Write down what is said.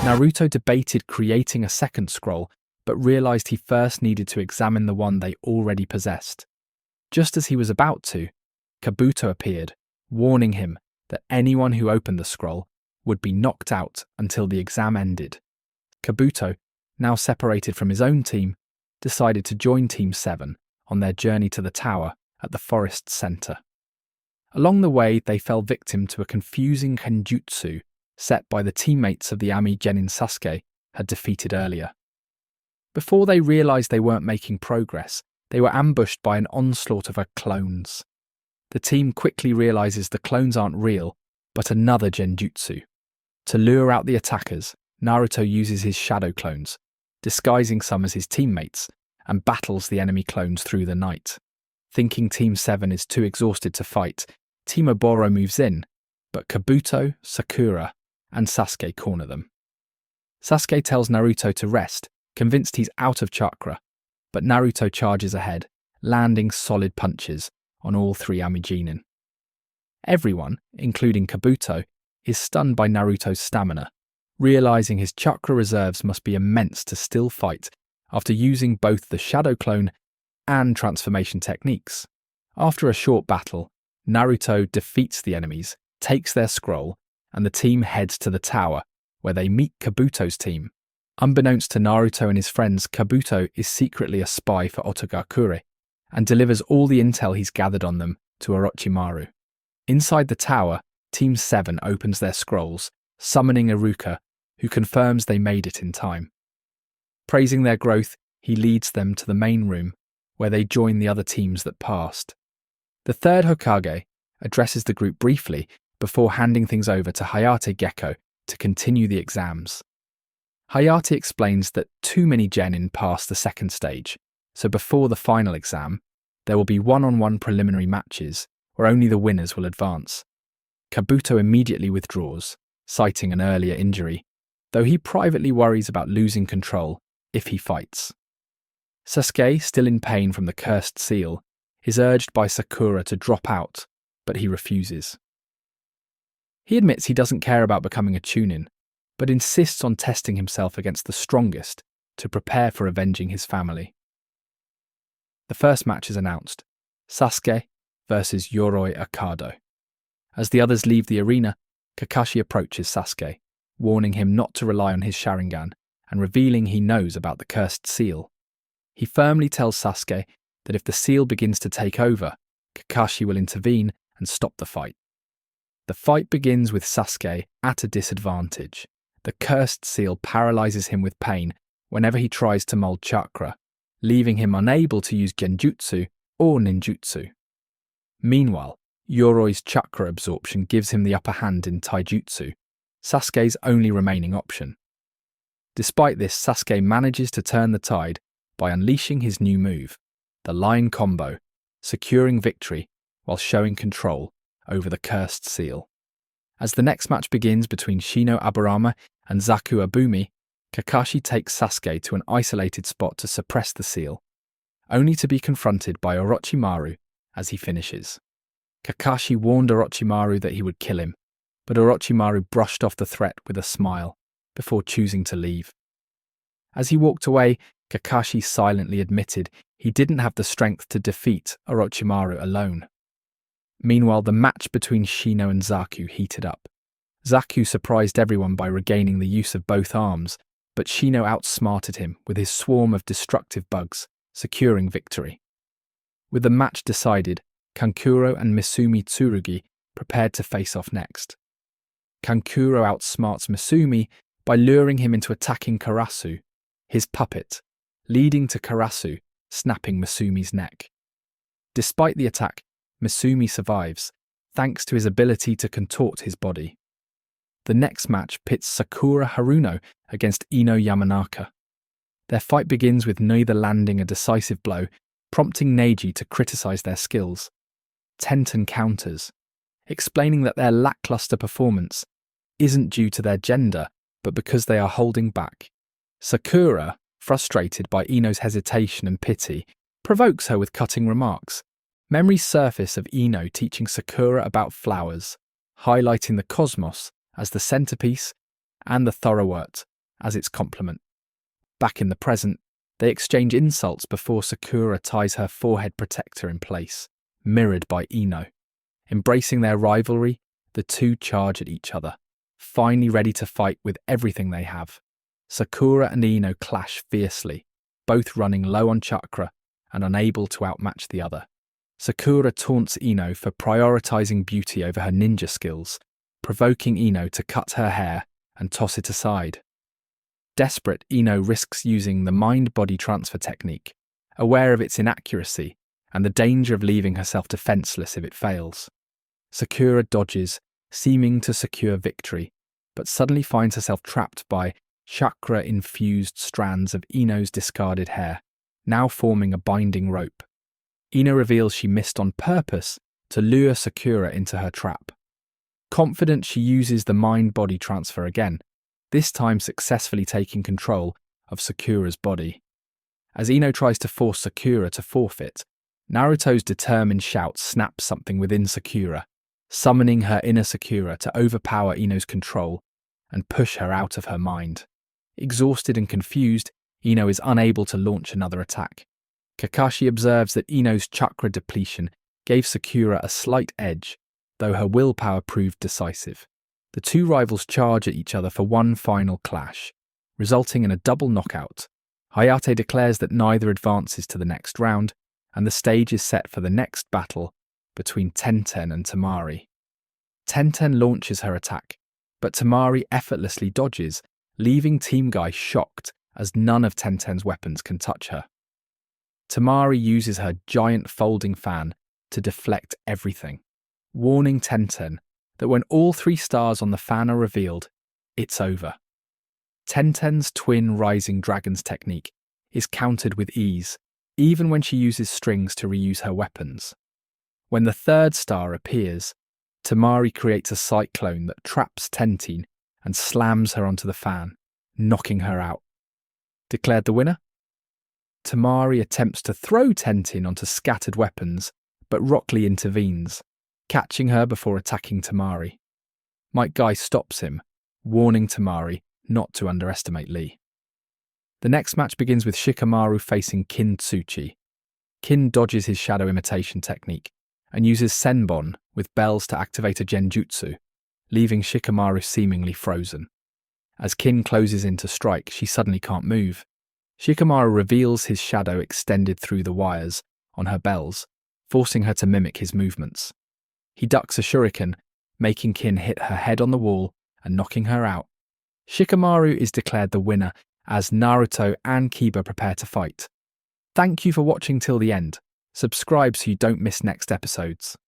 Naruto debated creating a second scroll, but realized he first needed to examine the one they already possessed. Just as he was about to, Kabuto appeared, warning him that anyone who opened the scroll would be knocked out until the exam ended. Kabuto, now separated from his own team, decided to join Team 7 on their journey to the tower at the forest's center. Along the way, they fell victim to a confusing kenjutsu set by the teammates of the Ami Genin Sasuke had defeated earlier. Before they realized they weren't making progress, they were ambushed by an onslaught of clones. The team quickly realizes the clones aren't real, but another genjutsu. To lure out the attackers, Naruto uses his shadow clones, disguising some as his teammates, and battles the enemy clones through the night. Thinking Team 7 is too exhausted to fight, Team Oboro moves in, but Kabuto, Sakura, and Sasuke corner them. Sasuke tells Naruto to rest, convinced he's out of chakra, but Naruto charges ahead, landing solid punches on all three Ami Genin. Everyone, including Kabuto, is stunned by Naruto's stamina, realizing his chakra reserves must be immense to still fight after using both the shadow clone and transformation techniques. After a short battle, Naruto defeats the enemies, takes their scroll, and the team heads to the tower, where they meet Kabuto's team. Unbeknownst to Naruto and his friends, Kabuto is secretly a spy for Otogakure, and delivers all the intel he's gathered on them to Orochimaru. Inside the tower, Team 7 opens their scrolls, summoning Iruka, who confirms they made it in time. Praising their growth, he leads them to the main room, where they join the other teams that passed. The third Hokage addresses the group briefly before handing things over to Hayate Gecko to continue the exams. Hayate explains that too many genin pass the second stage, so before the final exam, there will be one-on-one preliminary matches where only the winners will advance. Kabuto immediately withdraws, citing an earlier injury, though he privately worries about losing control if he fights. Sasuke, still in pain from the cursed seal, is urged by Sakura to drop out, but he refuses. He admits he doesn't care about becoming a Chunin, but insists on testing himself against the strongest to prepare for avenging his family. The first match is announced: Sasuke versus Yoroi Akado. As the others leave the arena, Kakashi approaches Sasuke, warning him not to rely on his Sharingan and revealing he knows about the cursed seal. He firmly tells Sasuke that if the seal begins to take over, Kakashi will intervene and stop the fight. The fight begins with Sasuke at a disadvantage. The cursed seal paralyzes him with pain whenever he tries to mold chakra, leaving him unable to use genjutsu or ninjutsu. Meanwhile, Yoroi's chakra absorption gives him the upper hand in taijutsu, Sasuke's only remaining option. Despite this, Sasuke manages to turn the tide by unleashing his new move, the Line Combo, securing victory while showing control over the cursed seal. As the next match begins between Shino Aburama and Zaku Abumi, Kakashi takes Sasuke to an isolated spot to suppress the seal, only to be confronted by Orochimaru as he finishes. Kakashi warned Orochimaru that he would kill him, but Orochimaru brushed off the threat with a smile before choosing to leave. As he walked away, Kakashi silently admitted he didn't have the strength to defeat Orochimaru alone. Meanwhile, the match between Shino and Zaku heated up. Zaku surprised everyone by regaining the use of both arms, but Shino outsmarted him with his swarm of destructive bugs, securing victory. With the match decided, Kankuro and Misumi Tsurugi prepared to face off next. Kankuro outsmarts Misumi by luring him into attacking Karasu, his puppet, leading to Karasu snapping Misumi's neck. Despite the attack, Misumi survives, thanks to his ability to contort his body. The next match pits Sakura Haruno against Ino Yamanaka. Their fight begins with neither landing a decisive blow, prompting Neji to criticize their skills. Tenten counters, explaining that their lackluster performance isn't due to their gender, but because they are holding back. Sakura, frustrated by Ino's hesitation and pity, provokes her with cutting remarks, Memories surface of Ino teaching Sakura about flowers, highlighting the cosmos as the centerpiece and the thorowort as its complement. Back in the present, they exchange insults before Sakura ties her forehead protector in place, mirrored by Ino. Embracing their rivalry, the two charge at each other, finally ready to fight with everything they have. Sakura and Ino clash fiercely, both running low on chakra and unable to outmatch the other. Sakura taunts Ino for prioritizing beauty over her ninja skills, provoking Ino to cut her hair and toss it aside. Desperate, Ino risks using the mind-body transfer technique, aware of its inaccuracy and the danger of leaving herself defenseless if it fails. Sakura dodges, seeming to secure victory, but suddenly finds herself trapped by chakra-infused strands of Ino's discarded hair, now forming a binding rope. Ino reveals she missed on purpose to lure Sakura into her trap. Confident, she uses the mind-body transfer again, this time successfully taking control of Sakura's body. As Ino tries to force Sakura to forfeit, Naruto's determined shout snaps something within Sakura, summoning her inner Sakura to overpower Ino's control and push her out of her mind. Exhausted and confused, Ino is unable to launch another attack. Kakashi observes that Ino's chakra depletion gave Sakura a slight edge, though her willpower proved decisive. The two rivals charge at each other for one final clash, resulting in a double knockout. Hayate declares that neither advances to the next round, and the stage is set for the next battle between Tenten and Temari. Tenten launches her attack, but Temari effortlessly dodges, leaving Team Guy shocked as none of Tenten's weapons can touch her. Temari uses her giant folding fan to deflect everything, warning Tenten that when all 3 stars on the fan are revealed, it's over. Tenten's twin rising dragons technique is countered with ease, even when she uses strings to reuse her weapons. When the 3rd star appears, Temari creates a cyclone that traps Tenten and slams her onto the fan, knocking her out. Declared the winner? Temari attempts to throw Tenten onto scattered weapons, but Rock Lee intervenes, catching her before attacking Temari. Might Guy stops him, warning Temari not to underestimate Lee. The next match begins with Shikamaru facing Kin Tsuchi. Kin dodges his shadow imitation technique and uses Senbon with bells to activate a genjutsu, leaving Shikamaru seemingly frozen. As Kin closes in to strike, she suddenly can't move. Shikamaru reveals his shadow extended through the wires on her bells, forcing her to mimic his movements. He ducks a shuriken, making Kin hit her head on the wall and knocking her out. Shikamaru is declared the winner as Naruto and Kiba prepare to fight. Thank you for watching till the end. Subscribe so you don't miss next episodes.